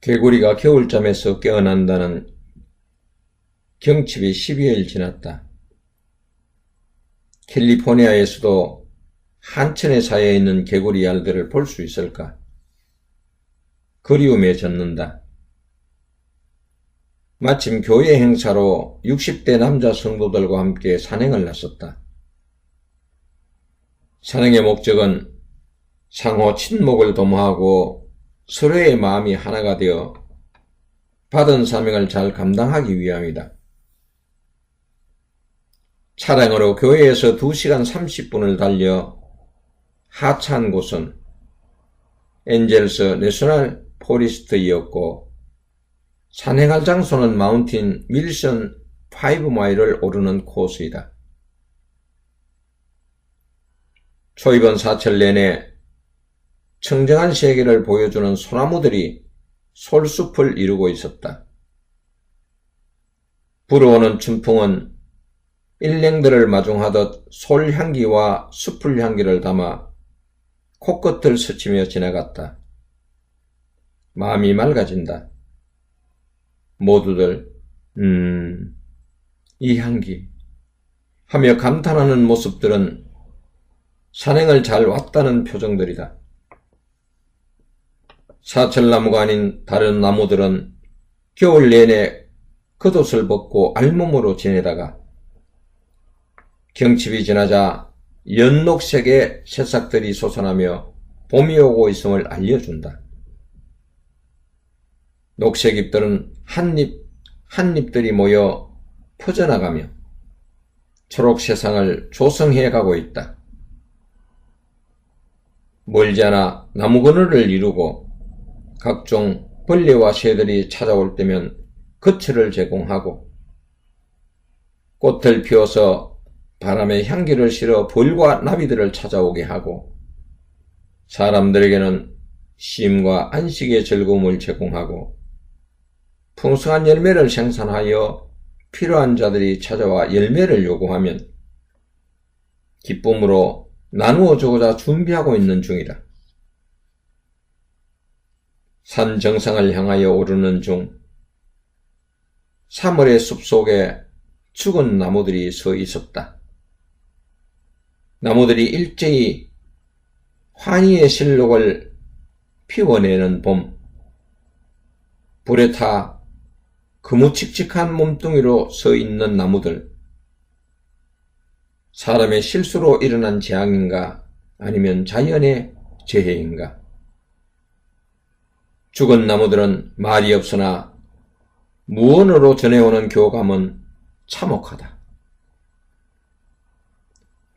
개구리가 겨울잠에서 깨어난다는 경칩이 12일 지났다. 캘리포니아에서도 한천에 쌓여있는 개구리 알들을 볼 수 있을까? 그리움에 젖는다. 마침 교회 행사로 60대 남자 성도들과 함께 산행을 나섰다. 산행의 목적은 상호 친목을 도모하고 서로의 마음이 하나가 되어 받은 사명을 잘 감당하기 위함이다. 차량으로 교회에서 2시간 30분을 달려 하차한 곳은 엔젤스 내셔널 포리스트였고 산행할 장소는 마운틴 밀션 5마일을 오르는 코스이다. 초이번 사철 내내 청정한 세계를 보여주는 소나무들이 솔숲을 이루고 있었다. 불어오는 춘풍은 일행들을 마중하듯 솔향기와 수풀향기를 담아 코끝을 스치며 지나갔다. 마음이 맑아진다. 모두들 이 향기 하며 감탄하는 모습들은 산행을 잘 왔다는 표정들이다. 사철나무가 아닌 다른 나무들은 겨울 내내 겉옷을 벗고 알몸으로 지내다가 경칩이 지나자 연녹색의 새싹들이 솟아나며 봄이 오고 있음을 알려준다. 녹색 잎들은 한잎들이 모여 퍼져나가며 초록 세상을 조성해 가고 있다. 멀지 않아 나무 그늘을 이루고 각종 벌레와 새들이 찾아올 때면 거처를 제공하고 꽃을 피워서 바람에 향기를 실어 벌과 나비들을 찾아오게 하고 사람들에게는 쉼과 안식의 즐거움을 제공하고 풍성한 열매를 생산하여 필요한 자들이 찾아와 열매를 요구하면 기쁨으로 나누어 주고자 준비하고 있는 중이다. 산 정상을 향하여 오르는 중 3월의 숲속에 죽은 나무들이 서 있었다. 나무들이 일제히 환희의 실록을 피워내는 봄, 불에 타 그무칙칙한 몸뚱이로 서 있는 나무들, 사람의 실수로 일어난 재앙인가 아니면 자연의 재해인가? 죽은 나무들은 말이 없으나 무언으로 전해오는 교감은 참혹하다.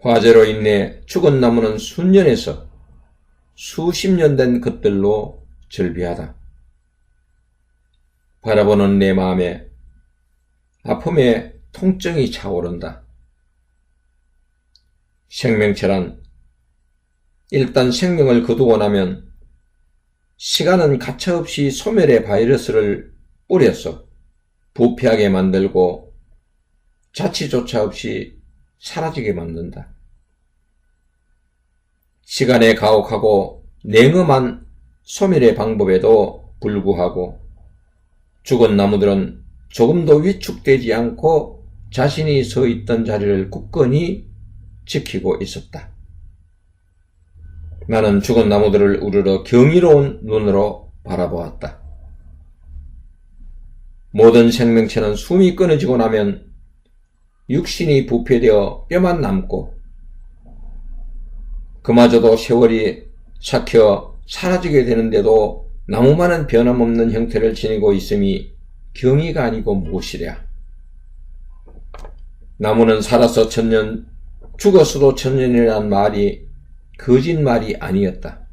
화재로 인해 죽은 나무는 순년에서 수십 년 된 것들로 절비하다. 바라보는 내 마음에 아픔의 통증이 차오른다. 생명체란 일단 생명을 거두고 나면 시간은 가차없이 소멸의 바이러스를 뿌려서 부패하게 만들고 자치조차 없이 사라지게 만든다. 시간에 가혹하고 냉엄한 소멸의 방법에도 불구하고 죽은 나무들은 조금도 위축되지 않고 자신이 서 있던 자리를 굳건히 지키고 있었다. 나는 죽은 나무들을 우러러 경이로운 눈으로 바라보았다. 모든 생명체는 숨이 끊어지고 나면 육신이 부패되어 뼈만 남고 그마저도 세월이 삭혀 사라지게 되는데도 나무만은 변함없는 형태를 지니고 있음이 경이가 아니고 무엇이랴. 나무는 살아서 1000년, 죽었어도 1000년이라는 말이 거짓말이 아니었다.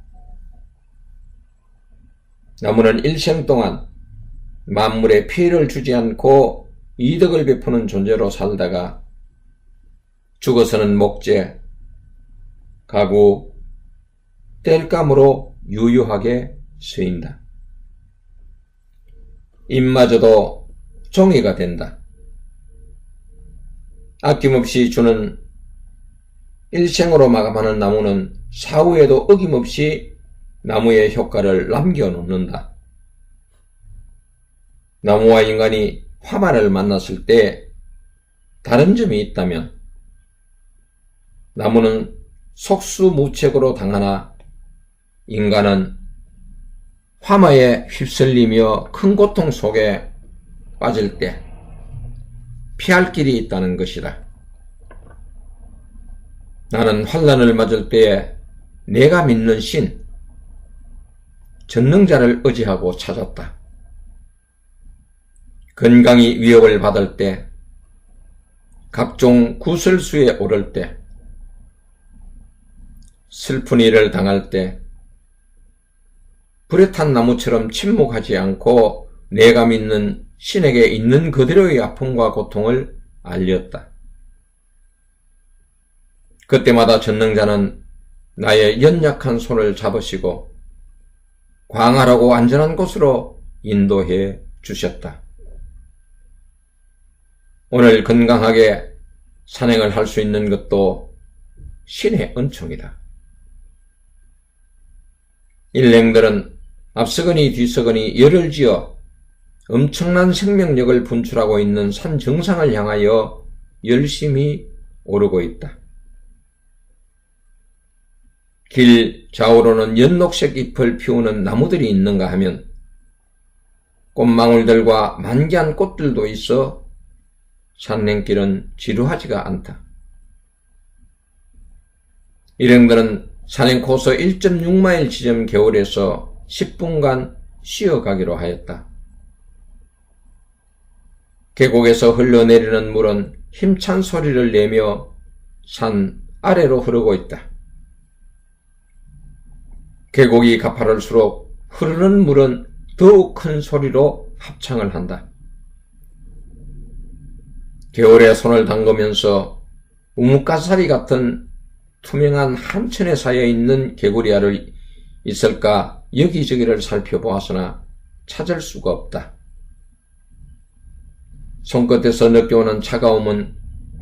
나무는 일생 동안 만물에 피해를 주지 않고 이득을 베푸는 존재로 살다가 죽어서는 목재, 가구, 땔감으로 유유하게 쓰인다. 잎마저도 종이가 된다. 아낌없이 주는 일생으로 마감하는 나무는 사후에도 어김없이 나무의 효과를 남겨놓는다. 나무와 인간이 화만을 만났을 때 다른 점이 있다면 나무는 속수무책으로 당하나 인간은 화마에 휩쓸리며 큰 고통 속에 빠질 때 피할 길이 있다는 것이다. 나는 환난을 맞을 때에 내가 믿는 신, 전능자를 의지하고 찾았다. 건강이 위협을 받을 때, 각종 구설수에 오를 때, 슬픈 일을 당할 때, 불에 탄 나무처럼 침묵하지 않고 내가 믿는 신에게 있는 그대로의 아픔과 고통을 알렸다. 그때마다 전능자는 나의 연약한 손을 잡으시고 광활하고 안전한 곳으로 인도해 주셨다. 오늘 건강하게 산행을 할 수 있는 것도 신의 은총이다. 일행들은 앞서거니 뒤서거니 열을 지어 엄청난 생명력을 분출하고 있는 산 정상을 향하여 열심히 오르고 있다. 길 좌우로는 연녹색 잎을 피우는 나무들이 있는가 하면 꽃망울들과 만개한 꽃들도 있어 산행길은 지루하지가 않다. 일행들은 산행 코스 1.6마일 지점 겨울에서 10분간 쉬어가기로 하였다. 계곡에서 흘러내리는 물은 힘찬 소리를 내며 산 아래로 흐르고 있다. 계곡이 가파를수록 흐르는 물은 더욱 큰 소리로 합창을 한다. 겨울에 손을 담그면서 우뭇가사리 같은 투명한 한천에 쌓여있는 개구리알을 있을까 여기저기를 살펴보았으나 찾을 수가 없다. 손끝에서 느껴오는 차가움은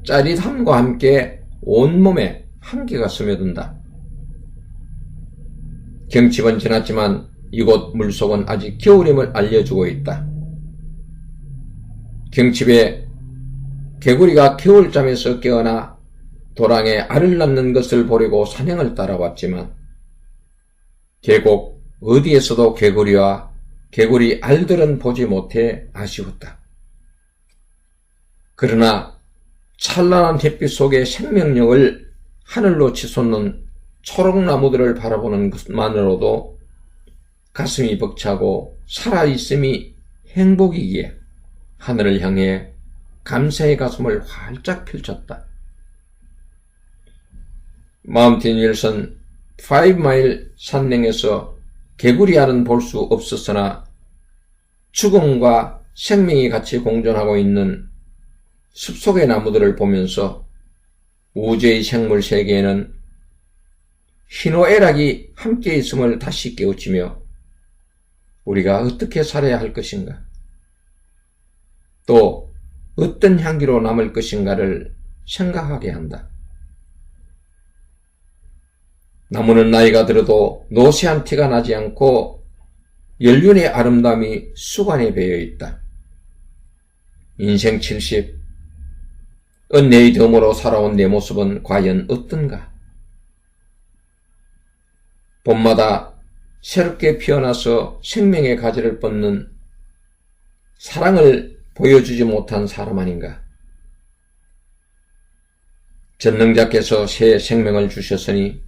짜릿함과 함께 온몸에 한기가 스며든다. 경칩은 지났지만 이곳 물속은 아직 겨울임을 알려주고 있다. 경칩에 개구리가 겨울잠에서 깨어나 도랑에 알을 낳는 것을 보려고 산행을 따라왔지만 계곡 어디에서도 개구리와 개구리 알들은 보지 못해 아쉬웠다. 그러나 찬란한 햇빛 속에 생명력을 하늘로 치솟는 초록나무들을 바라보는 것만으로도 가슴이 벅차고 살아있음이 행복이기에 하늘을 향해 감사의 가슴을 활짝 펼쳤다. 마운틴 윌슨 5마일 산행에서 개구리알은 볼 수 없었으나 죽음과 생명이 같이 공존하고 있는 숲속의 나무들을 보면서 우주의 생물 세계에는 희노애락이 함께 있음을 다시 깨우치며 우리가 어떻게 살아야 할 것인가, 또 어떤 향기로 남을 것인가를 생각하게 한다. 나무는 나이가 들어도 노쇠한 티가 나지 않고 연륜의 아름다움이 수관에 배어 있다. 인생 70, 은혜의 덤으로 살아온 내 모습은 과연 어떤가? 봄마다 새롭게 피어나서 생명의 가지를 뻗는 사랑을 보여주지 못한 사람 아닌가? 전능자께서 새 생명을 주셨으니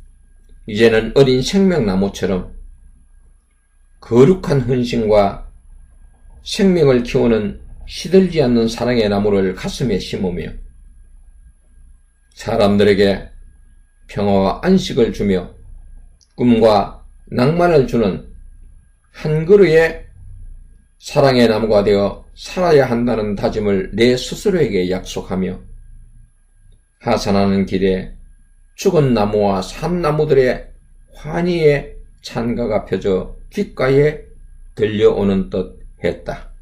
이제는 어린 생명나무처럼 거룩한 헌신과 생명을 키우는 시들지 않는 사랑의 나무를 가슴에 심으며 사람들에게 평화와 안식을 주며 꿈과 낭만을 주는 한 그루의 사랑의 나무가 되어 살아야 한다는 다짐을 내 스스로에게 약속하며 하산하는 길에 죽은 나무와 산 나무들의 환희의 찬가가 펴져 귓가에 들려오는 듯 했다.